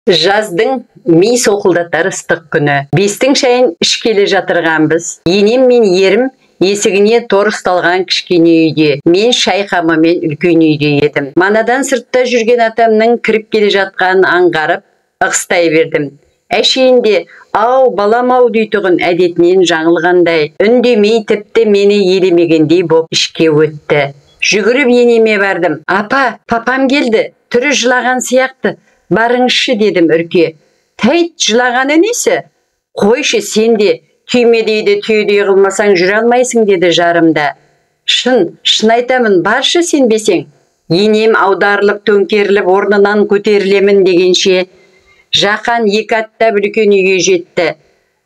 Жаздың ми соқылдатар ыстық күні. Бестің шайын ішкелі жатырғанбыз. Енем мен ерім есігіне тор ұсталған кішкене үйде. Мен шай қамымен үлкен үйде едім. Манадан сыртта жүрген атамның кіріп келе жатқанын аңғарып, ығыстай бердім. Әшейінде, ау балам-ау дейтұғын әдетінен жаңылғандай, үндемей тіпті мені елемегендей боп ішке өтті. Жүгіріп енеме бардым. Апа, папам келді, түрі жылаған сияқты. Барыңызшы дедім үрке. Тәйт, жылағаны несі? Қойшы, сен де түймедейді түйедей қылмасаң жүре алмайсың деді жарымда. Шын айтамын, баршы сенбесең. Енем аударылып төңкеріліп орнынан көтерілемін дегенше Жақан екі аттап үлкен үйге жетті.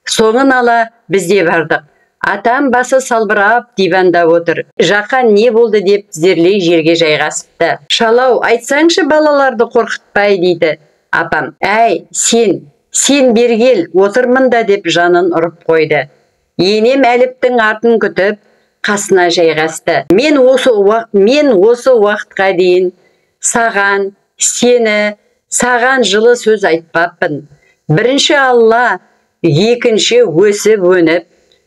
Соңын ала бізде бардық. Атам басы салбырап диванда отыр. Жақан не болды деп тізерлей жерге жайғасыпты. Шалау, айтсаңшы балаларды қорқытпай дейді. Апам, әй, сен бергел, отырмын да деп жанын ұрып қойды. Енем Әліптің артын күтіп, қасына жайғасты. Мен осы уақытқа дейін саған жылы сөз айтпаппын. Бірінші Алла, екінші өсіп өніп,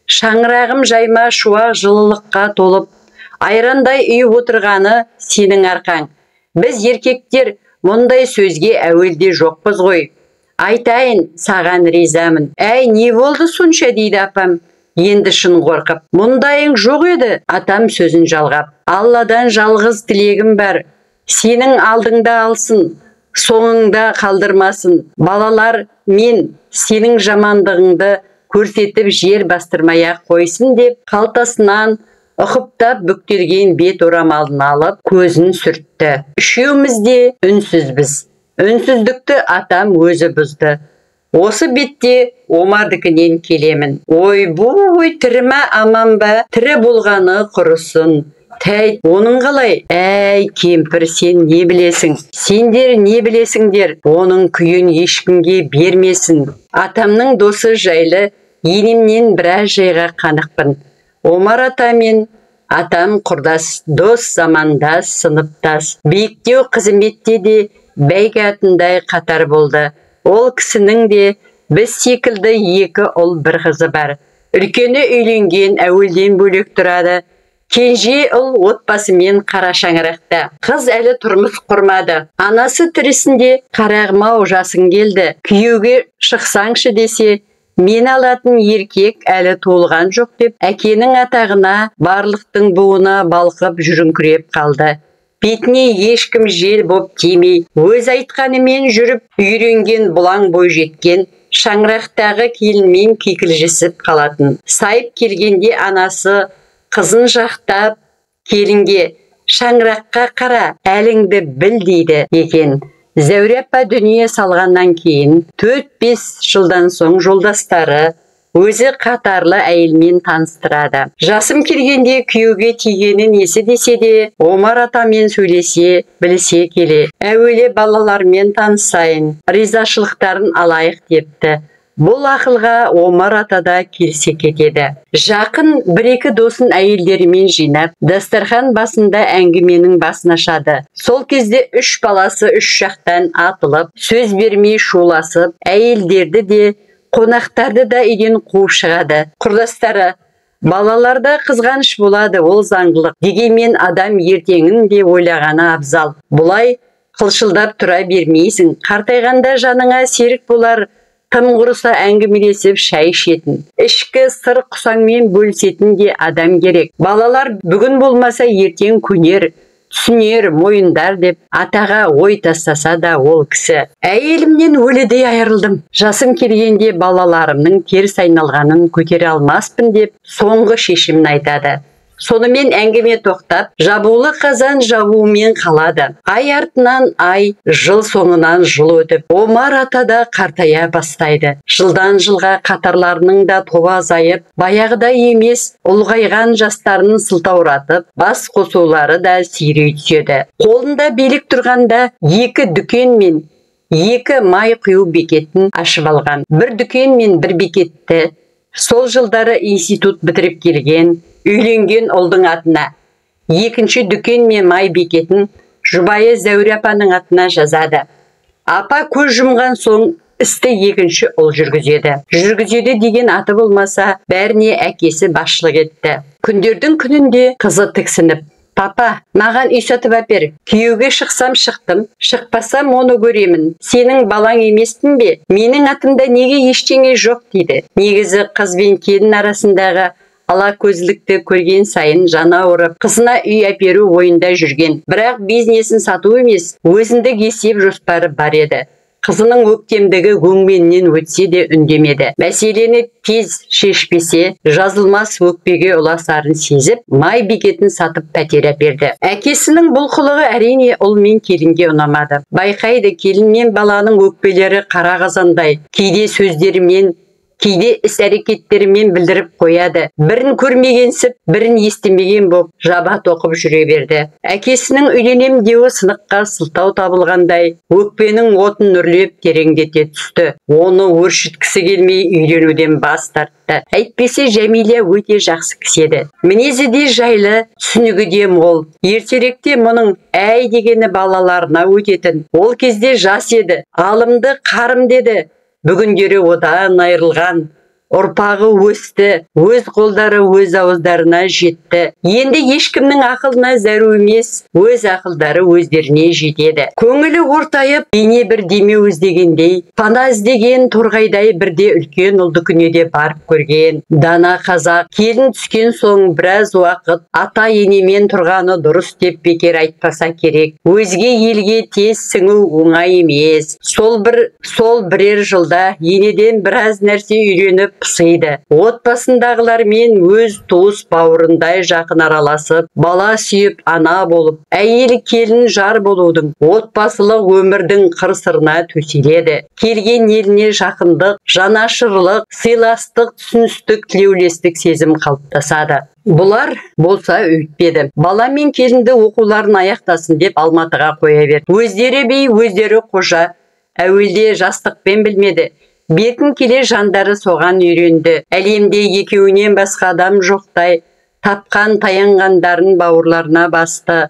шаңырағым жайма шуақ жылылыққа толып, айрандай үй отырғаны сенің арқаң. Біз еркектер мұндай сөзге әуелде жоқпыз ғой. Айтайын, саған ризамын. Әй, не болды сонша дейді апам. Енді шын қорқып. Мұндайың жоқ еді, атам сөзін жалғап. Алладан жалғыз тілегім бар. Сенің алдыңда алсын, соңыңда қалдырмасын. Балалар мен сенің жамандығыңды көрсетіп жер бастырмай-ақ қойсын деп қалтасынан ұқыптап бүктелген бет орамалын алып көзін сүртті. Үшеуміз де үнсізбіз. Үнсіздікті атам өзі бұзды. Осы бетте Омардікінен келемін. Ой, тірі ма аман ба? Тірі болғаны құрысын. Тәйт, оның қалай? Әй, кемпір, сен не білесің? Сендер не білесіңдер? Оның күйін ешкімге бермесін. Атамның досы жайлы енемнен біраз жайға қанықпын. Омар атамен атам құрдас, дос, замандас, сыныптас. Биіктеу қызметте де бәйге атындай қатар болды. Ол кісінің де біз секілді екі ұл бір қызы бар. Үлкені үйленген, әуелден бөлек тұрады. Кенже ұл отбасымен қара шаңырақта. Қыз әлі тұрмыс құрмады. Анасы тірісінде қарағым-ау жасың келді. Күйеуге шықсаңшы десе, мен алатын еркек әлі толған жоқ деп, әкенің атағына барлықтың буына балқып жүріңкіреп қалды. Бетіне ешкім жел боп тимей, өз айтқанымен жүріп, үйренген бұлаң бой жеткен, шаңырақтағы келінмен кикілжісіп қалатын. Сайып келгенде анасы қызын жақтап келінге, шаңыраққа қара, әліңді біл дейді екен. Зәуре апа дүние салғаннан кейін 4-5 жылдан соң жолдастары өзі қатарлы әйелмен таныстырады. Жасым келгенде күйеуге тигені несі десе де, Омар атамен сөйлесе, білсе келе. Әуелі балалармен танысайын, ризашылықтарын алайық депті. Бұл ақылға Омар атада келсе кетеді. Жақын бір-екі досын әйелдерімен жинап, дастархан басында әңгіменің басын ашады. Сол кезде 3 баласы 3 жақтан атылып, сөз бермей шуласып, әйелдерді де, қонақтарды да үйден қуып шығады. Құрдастары, балаларда қызғаныш болады, ол заңдылық. Дегенмен адам ертеңін де ойлағаны абзал. Бұлай қылшылдап тұра бермейсің. Қартайғанда жаныңа серік болар, тым құрыса әңгімелесіп шай ішетін. Ішкі сыр құсаңмен бөлісетін де адам керек. Балалар бүгін болмаса ертең көнер, түсінер, мойындар деп атаға ой тастаса да ол кісі. Әйелімнен өлідей айырылдым. Жасым келгенде балаларымның теріс айналғанын көтере алмаспын деп соңғы шешімін айтады. Сонымен әңгіме тоқтап, жабулы қазан жабуымен қалады. Ай артынан ай, жыл соңынан жыл өтіп, Омар атада қартая бастайды. Жылдан жылға қатарларының да тобы азайып, баяғыда емес, ұлғайған жастарын сылтауратып, бас қосулары да сирей түседі. Қолында билік тұрғанда 2 дүкен мен 2 май құю бекетін ашып алған. Бір дүкен мен бір бекетті сол жылдары институт бітіріп келген, үйленген ұлдың атына, екінші дүкен мен май бекетін жұбайы Зәуре апаның атына жазады. Апа көз жұмған соң істі екінші ұл жүргізеді. Жүргізеді деген аты болмаса, бәріне әкесі басшылық етті. Күндердің күнінде қызы тіксініп, папа, маған үй сатып әпер. Күйеуге шықсам шықтым, шықпасам оны көремін. Сенің балаң емеспін бе? Менің атымда неге ештеңе жоқ дейді. Негізі қыз бен келін арасындағы ала көзлікті көрген сайын жаны ауырып, қызына үй әперу ойында жүрген. Бірақ бизнесін сату емес, өзіндік есеп жоспары бар еді. Қызының өктемдігі өңменінен өтсе де үндемеді. Мәселені тез шешпесе, жазылмас өкпеге ұласарын сезіп, май бекетін сатып пәтер әперді. Әкесінің бұл қылығы әрине ұл мен келінге ұнамады. Байқайды, келін мен баланың өкпелері қара қазандай, кейде сөздерімен, кейде іс-әрекеттерімен білдіріп қояды. Бірін көрмегенсіп, бірін естімеген боп, жаба тоқып жүре берді. Әкесінің үйленем деуі сыныққа сылтау табылғандай, өкпенің отын үрлеп тереңдете түсті. Оны өршіткісі келмей үйленуден бас тартты. Әйтпесе Жәмилә өте жақсы кісі еді. Мінезі де жайлы, түсінігі де мол. Ертеректе мұның әй дегені балаларына өтетін. Ол кезде жас еді, алымды, қарым деді. Бүгіндері одан айырылған, ұрпағы өсті, өз қолдары өз ауыздарына жетті. Енді ешкімнің ақылына зәру емес, өз ақылдары өздеріне жетеді. Көңілі ортайып, бейне бір демеу іздегендей, пана іздеген торғайдай бірде үлкен ұлды күнеде барып көрген. Дана қазақ келін түскен соң біраз уақыт ата енемен тұрғаны дұрыс деп бекер айтпаса керек. Өзге елге тез сіңу оңай емес. Сол бірер жылда енеден біраз нәрсе үйреніп пысиды. Отбасындағылармен өз туыс бауырындай жақын араласып, бала сүйіп ана болып, әйел келін жар болудың, отбасылық өмірдің қыр-сырына төселеді. Келген еліне жақындық, жанашырлық, сыйластық, түсіністік, тілеулестік сезім қалыптасады. Бұлар болса өйтпеді. Бала мен келінді оқуларын аяқтасын деп Алматыға қоя берді. Өздері бей, өздері қожа. Әуелде жастықпен білмеді. Бетін келе жандары соған үйренді. Әлемде екеуінен басқа адам жоқтай, тапқан таянғандарын бауырларына басты.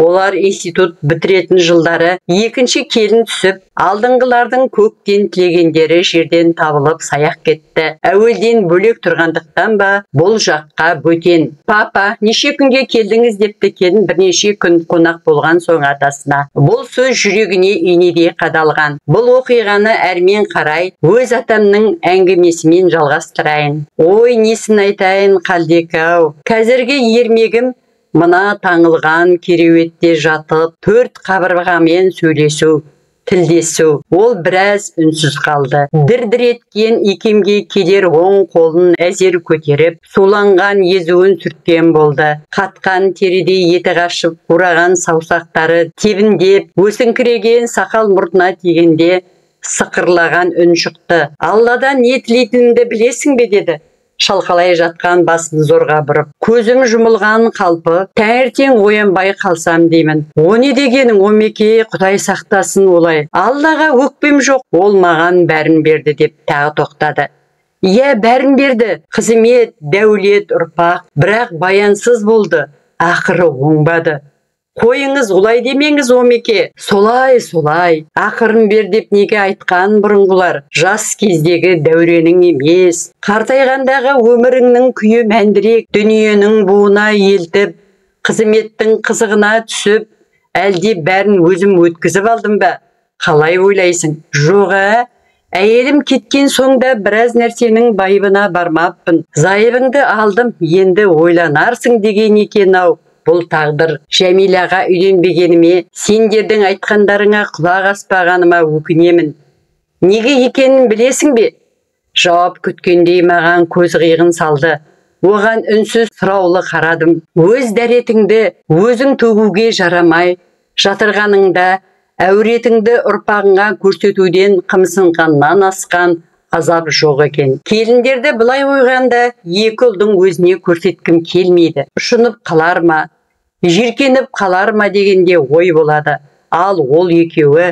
Олар институт бітіретін жылдары екінші келін түсіп, алдыңғылардың көктен тілегендері жерден табылып саяқ кетті. Әуелден бөлек тұрғандықтан ба, бұл жаққа бөтен. Папа, неше күнге келдіңіз депті келін бірнеше күн қонақ болған соң атасына. Бұл сөз жүрегіне инедей қадалған. Бұл оқиғаны әрмен қарай, өз атамның әңгімесімен жалғастырайын. Ой, несін айтайын, Қалдек-ау. Қазіргі ермегім мына таңылған кереуетте жатып, төрт қабырғамен сөйлесу, тілдесу. Ол біраз үнсіз қалды. Дір-дір еткен икемге келер оң қолын әзер көтеріп, суланған езуін сүрткен болды. Қатқан терідей еті қашып, қураған саусақтары тебіндеп, өсіңкіреген сақал мұртына тигенде сықырлаған үн шықты. Алладан не тілейтінімді білесің бе деді. Шалқалай жатқан басын зорға бұрып. Көзім жұмылған қалпы, таңертең оянбай қалсам деймін. О не дегенің, Омеке, Құдай сақтасын олай. Аллаға өкпем жоқ, ол маған бәрін берді деп тағы тоқтады. Иә, бәрін берді. Қызмет, дәулет, ұрпақ, бірақ баянсыз болды. Ақыры оңбады. Қойыңыз, олай демеңіз, Омеке. Солай. Ақырын бер деп неге айтқан бұрынғылар? Жас кездегі дәуренің емес. Қартайғандағы өміріңнің күйі мәндірек, дүниенің буына елтіп, қызметтің қызығына түсіп, әлде бәрін өзім өткізіп алдым ба? Қалай ойлайсың? Жоға, әйелім кеткен соңда біраз нәрсенің байыбына бармаппын. Зайыбыңды алдым, енді ойланарсың деген екен-ау. Бұл тағдыр. Жәмилаға үйленбегеніме, сендердің айтқандарыңа құлақ аспағаныма өкінемін. Неге екенін білесің бе? Жауап күткендей маған көз қиығын салды. Оған үнсіз сұраулы қарадым. Өз дәретіңді өзің төгуге жарамай, жатырғаныңда әуретіңді ұрпағыңа көрсетуден қымсынғаннан асқан азап жоқ екен. Келіндерді былай ойғанда, екі ұлдың өзіне көрсеткім келмейді. Ұшынып қалар ма, жиркеніп қалар ма дегенде ой болады. Ал ол екеуі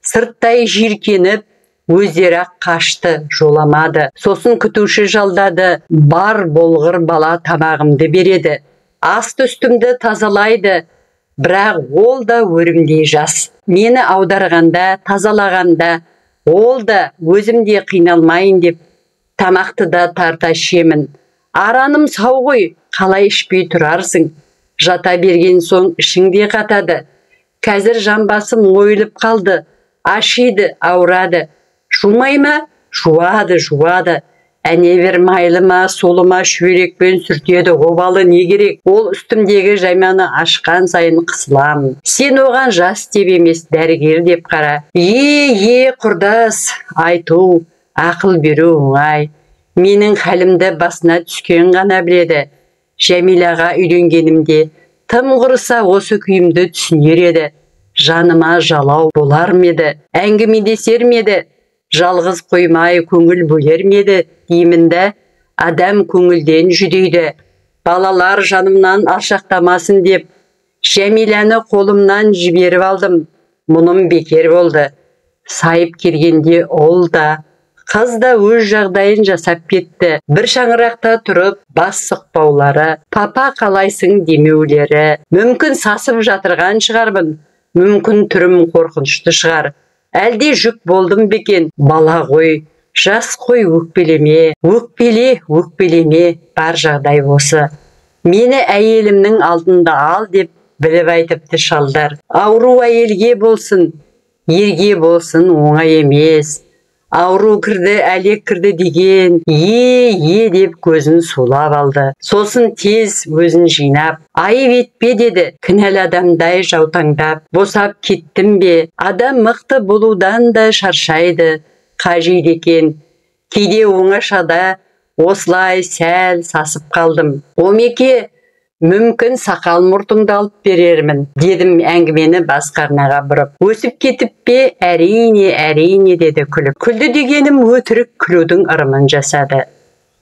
сырттай жиркеніп, өздері қашты, жоламады. Сосын күтуші жалдады. Бар болғыр бала тамағымды береді. Асты үстімді тазалайды. бірақ ол да өрімдей жас. Мені аударғанда, тазалағанда, ол да өзімде қиналмайын деп, тамақты да тарта ішемін. Араным сау ғой, қалай ішпей тұрарсың? Жата берген соң ішіңде қатады. Қазір жамбасым ойылып қалды, ашиды, ауырады. Жумай ма? Жуады. Әне бер майлы ма, солы ма шүберекпен сүртеді, обалы не керек? Ол үстімдегі жайманы ашқан сайын қысыламын. Сен оған жас деп емес, дәрігер деп қара. Құрдас, айту, ақыл беру оңай. Менің хәлімді басына түскен ғана біледі. Жәмилаға үйленгенімде тым құрыса осы күйімді түсінер еді. Жаныма жалау болар меді, әңгімелесер меді, жалғыз қоймай көңіл бөлер меді деймінді. Адам көңілден жүдейді. Балалар жанымнан алшақтамасын деп, Жәмиланы қолымнан жіберіп алдым. Мұным бекер болды. Сайып келгенде ол да, қыз да өз жағдайын жасап кетті. Бір шаңырақта тұрып, бас сұқпаулары, папа қалайсың демеулері. Мүмкін сасып жатырған шығармын, мүмкін түрім қорқынышты шығар. Әлде жүк болдым бекен, бала ғой, жас қой, өкпелеме, бар жағдай осы. Мені әйелімнің алдында ал деп біліп айтыпты шалдар. Ауру әйелге болсын, ерге болсын оңай емес. Ауру кірді, әлек кірді деген, деп көзін сулап алды. Сосын тез өзін жинап, айып етпе деді, кінәлі адамдай жаутаңдап. Босап кеттім бе? Адам мықты болудан да шаршайды, қажиды екен. Кейде оңашада осылай сәл сасып қалдым. Омеке, мүмкін сақал мұртыңды алып берермін, дедім әңгімені басқарнаға бұрып. Өсіп кетіп пе? Әрине, деді күліп. Күлді дегенім өтірік күлудің ырымын жасады.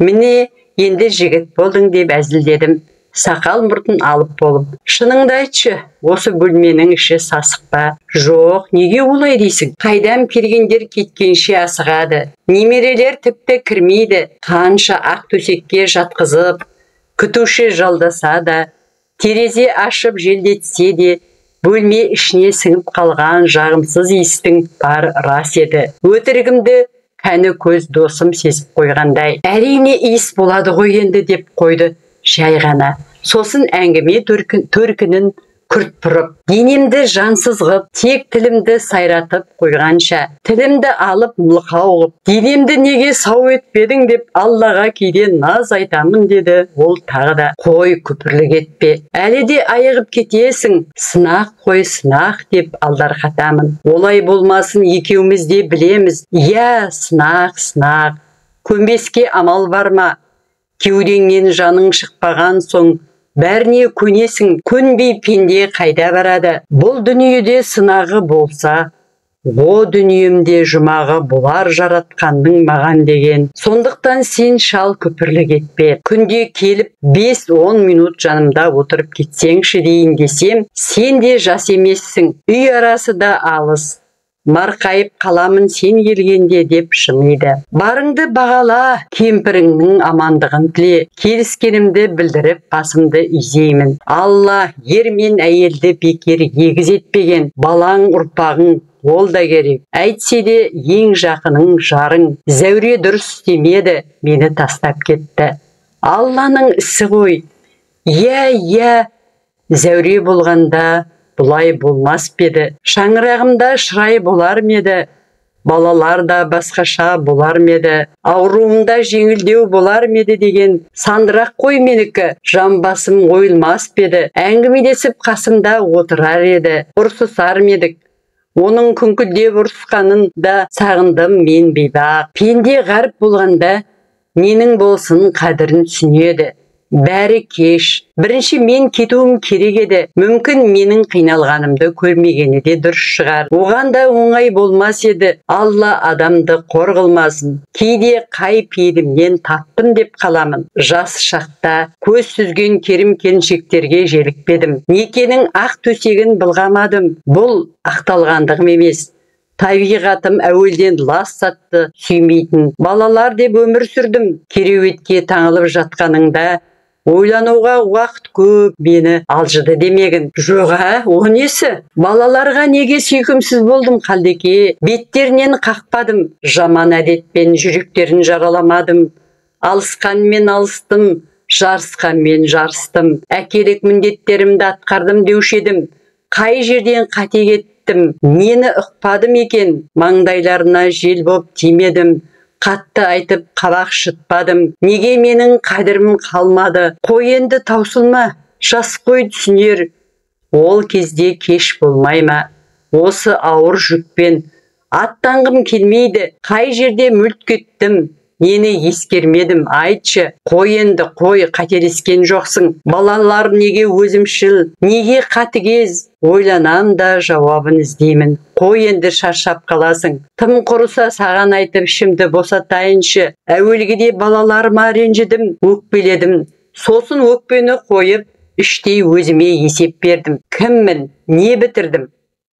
Міне, енді жігіт болдың деп әзілдедім. Сақал мұртын алып болып. Шыныңды айтшы, осы бөлменің іші сасық па? Жоқ, неге олай дейсің? Қайдам келгендер кеткенше асығады. Немерелер тіпті кірмейді. Қанша ақ төсекке жатқызып, күтуші жалдаса да, терезе ашып желдетсе де, бөлме ішіне сіңіп қалған жағымсыз иістің бар рас еді. Өтірігімді кәні көз досым сезіп қойғандай. Әрине иіс болады ғой енді деп қойды жай ғана. Сосын әңгіме төркінін күрт бұрып, денемді жансыз ғып, тек тілімді сайратып қойғанша, тілімді алып мылқау ғып, денемді неге сау етпедің деп Аллаға кейде наз айтамын деді. Ол тағы да, қой күпірлік етпе, әлі де айығып кетесің, сынақ қой сынақ деп алдарқатамын. Олай болмасын, екеуміз де білеміз. Сынақ, көнбеске амал бар ма? Кеудеңнен жаның шықпаған соң бәріне көнесің, көнбей пенде қайда барады? Бұл дүниеде сынағы болса, о дүниемде жұмағы болар жаратқанның маған деген. Сондықтан сен шал күпірлік етпе. Күнде келіп 5-10 минут жанымда отырып кетсеңші дейін десем, сен де жас емессің, үй арасы да алыс. Марқайып қаламын сен келгенде деп жымиды. Барыңды бағала, кемпіріңнің амандығын тіле. Келіскенімді білдіріп басымды изеймін. Алла ер мен әйелді бекер егіз етпеген. Балаң ұрпағың ол да керек. Әйтсе де ең жақының жарың. Зәуре дұрыс істемеді, мені тастап кетті. Алланың ісі ғой. Зәуре болғанда бұлай болмас беді. Шаңырағымда шырай болар меді. Балалар да басқаша болар меді. Ауруымда жеңілдеу болар меді деген сандырақ қой менікі. Жамбасым ойылмас беді. Әңгімелесіп қасымда отырар еді. Ұрсысар медік. Оның күңкілдеп ұрсқанын да сағындым мен бейбақ. Пенде ғарып болғанда ненің болсын қадірін түсінеді. Бәрі кеш. Бірінші мен кетуім керек еді. Мүмкін менің қиналғанымды көрмегені де дұрыс шығар. Оған да оңай болмас еді. Алла адамды қор қылмасын. Кейде қай пейілімнен таптым деп қаламын. Жас шақта көз сүзген керім келіншектерге желікпедім. Некенің ақ төсегін былғамадым. Бұл ақталғандығым емес. Табиғатым әуелден лас сатты сүймейтін. Балалар деп өмір сүрдім. Кереуетке таңылып жатқаныңда Ойлануға уақыт көп мені алжыды демегін. Жоға, о несі? Балаларға неге сүйкімсіз болдым Қалдеке? Беттерінен қақпадым, жаман әдетпен жүректерін жараламадым. Алысқанмен алыстым, жарысқанмен жарыстым. Әкелік міндеттерімді атқардым деуші едім. Қай жерден қате кеттім? Нені ұқпадым екен? Маңдайларына жел боп тимедім. Қатты айтып қабақ шытпадым. Неге менің қадірім қалмады? Қой енді таусылма, жас қой түсінер. Ол кезде кеш болмай ма? Осы ауыр жүкпен аттанғым келмейді. Қай жерде мүлт кеттім? Нені ескермедім, айтшы. Қой енді қой, қателескен жоқсың. Балалар неге өзімшіл, неге қатыгез? Ойланам да жауабын іздеймін. Қой енді шаршап қаласың. Тым құрыса саған айтып ішімді босатайыншы. Әуелгіде балаларыма ренжідім, өкпеледім. Сосын өкпені қойып, іштей өзіме есеп бердім. Кіммін? Не бітірдім?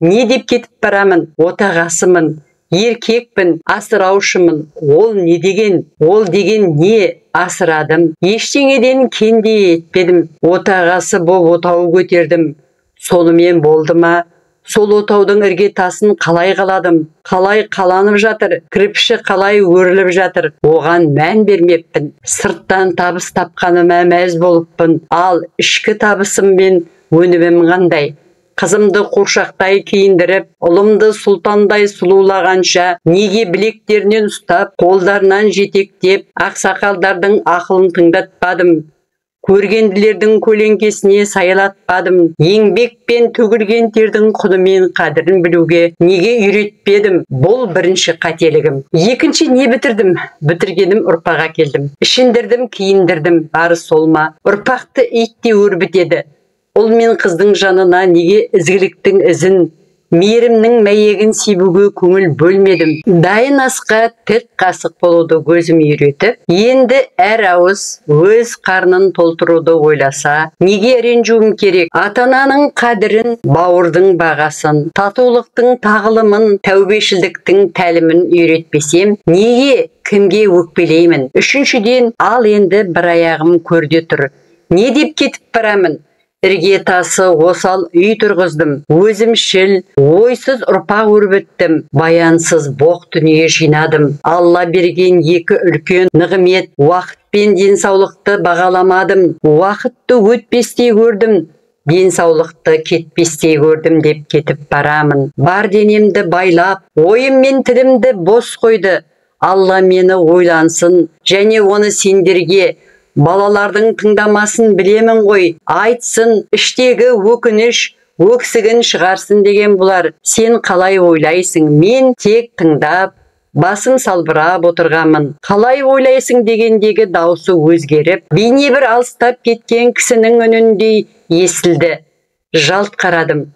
Не деп кетіп барамын? Отағасымын. Еркекпін, асыраушымын. Ол не деген? Ол деген не? Асырадым. Ештеңеден кенде етпедім. Отағасы боп отау көтердім. Сонымен болды ма? Сол отаудың іргетасын қалай қаладым? Қалай қаланып жатыр? Кірпіші қалай өріліп жатыр? Оған мән бермеппін. Сырттан табыс тапқаныма мәз болыппын. Ал ішкі табысыммен өнімім қандай? Қызымды қоршақтай киіндіріп, ұлымды сұлтандай сұлулағанша, неге білектерінен ұстап, қолдарынан жетектеп, ақсақалдардың ақылын тыңдатпадым. Көргенділердің көлеңкесіне сайлатпадым. Еңбекпен төгілген тердің құнымен қадірін білуге неге үйретпедім? Бұл бірінші қателігім. Екінші не бітірдім? Бітіргенім ұрпақ әкелдім. Ішіндірдім, киіндірдім. Бары сол ма? Ұрпақты ит те өрбітеді. Ұл мен қыздың жанына неге ізгіліктің ізін, мейірімнің мәйегін себуге көңіл бөлмедім. Дайын асқа тік қасық болуды көзім үйретіп, енді әр ауыз өз қарнын толтыруды ойласа, неге ренжуім керек? Ата-ананың қадірін, бауырдың бағасын, татулықтың тағылымын, тәубешілдіктің тәлімін үйретпесем, неге кімге өкпелеймін? Үшіншіден, ал енді бір аяғым көрде тұр. Не деп кетіп барамын? Іргетасы осал үй тұрғыздым. Өзімшіл, ойсыз ұрпақ өрбіттім. Баянсыз боқ дүние жинадым. Алла берген екі үлкен нығмет. Уақыт пен денсаулықты бағаламадым. Уақытты өтпестей көрдім. Денсаулықты кетпестей көрдім деп кетіп барамын. Бар денемді байлап, ойым мен тілімді бос қойды. Алла мені ойлансын, және оны сендерге, балалардың тыңдамасын білемін ғой, айтсын, іштегі өкініш, өксігін шығарсын деген бұлар. Сен қалай ойлайсың? Мен тек тыңдап, басым салбырап отырғанмын. Қалай ойлайсың дегендегі даусы өзгеріп, бейне бір алыстап кеткен кісінің үніндей естілді. Жалт қарадым.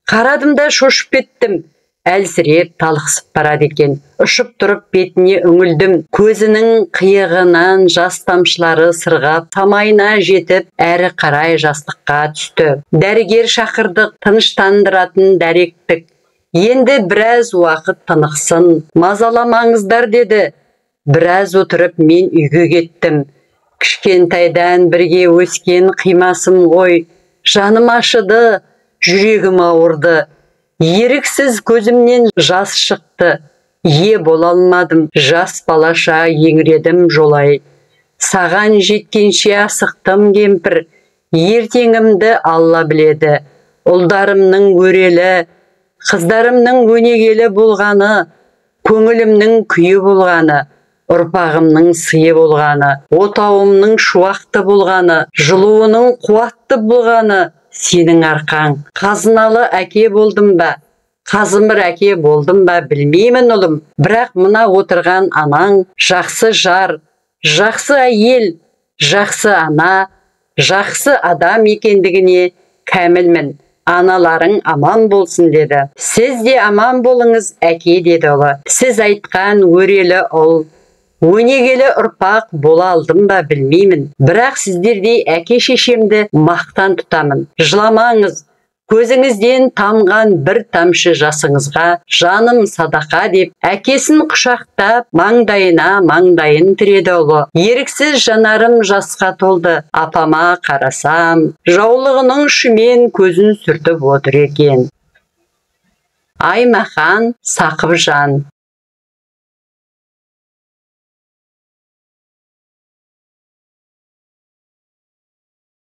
Қарадым да шошып кеттім. Әлсіреп талықсып барады екен. Ұшып тұрып бетіне үңілдім. Көзінің қиығынан жас тамшылары сырғап, самайына жетіп, әрі қарай жастыққа түсті. Дәрігер шақырдық, тыныштандыратын дәректік. Енді біраз уақыт тынықсын, мазаламаңыздар деді. Біраз отырып мен үйге кеттім. Кішкентайдан бірге өскен қимасым ғой. Жаным ашыды, жүрегім ауырды. Еріксіз көзімнен жас шықты. Ие бола алмадым, жас балаша еңіредім жолай. Саған жеткенше асықтым кемпір. Ертеңімді Алла біледі. Ұлдарымның өрелі, қыздарымның өнегелі болғаны, көңілімнің күйі болғаны, ұрпағымның сыйы болғаны, отауымның шуақты болғаны, жылуының қуатты болғаны сенің арқаң. Қазыналы әке болдым ба, қазымыр әке болдым ба білмеймін ұлым. Бірақ мына отырған анаң жақсы жар, жақсы әйел, жақсы ана, жақсы адам екендігіне кәмілмін. Аналарың аман болсын деді. Сіз де аман болыңыз әке деді ұлы. Сіз айтқан өрелі ұл, өнегелі ұрпақ бола алдым ба білмеймін. Бірақ сіздердей әке шешемді мақтан тұтамын. Жыламаңыз, көзіңізден тамған бір тамшы жасыңызға жаным садақа деп, әкесін құшақтап, маңдайын тіреді ұлы. Еріксіз жанарым жасқа толды, апама қарасам, жаулығының ұшымен көзін сүртіп отыр екен. Аймахан Сақыпжан.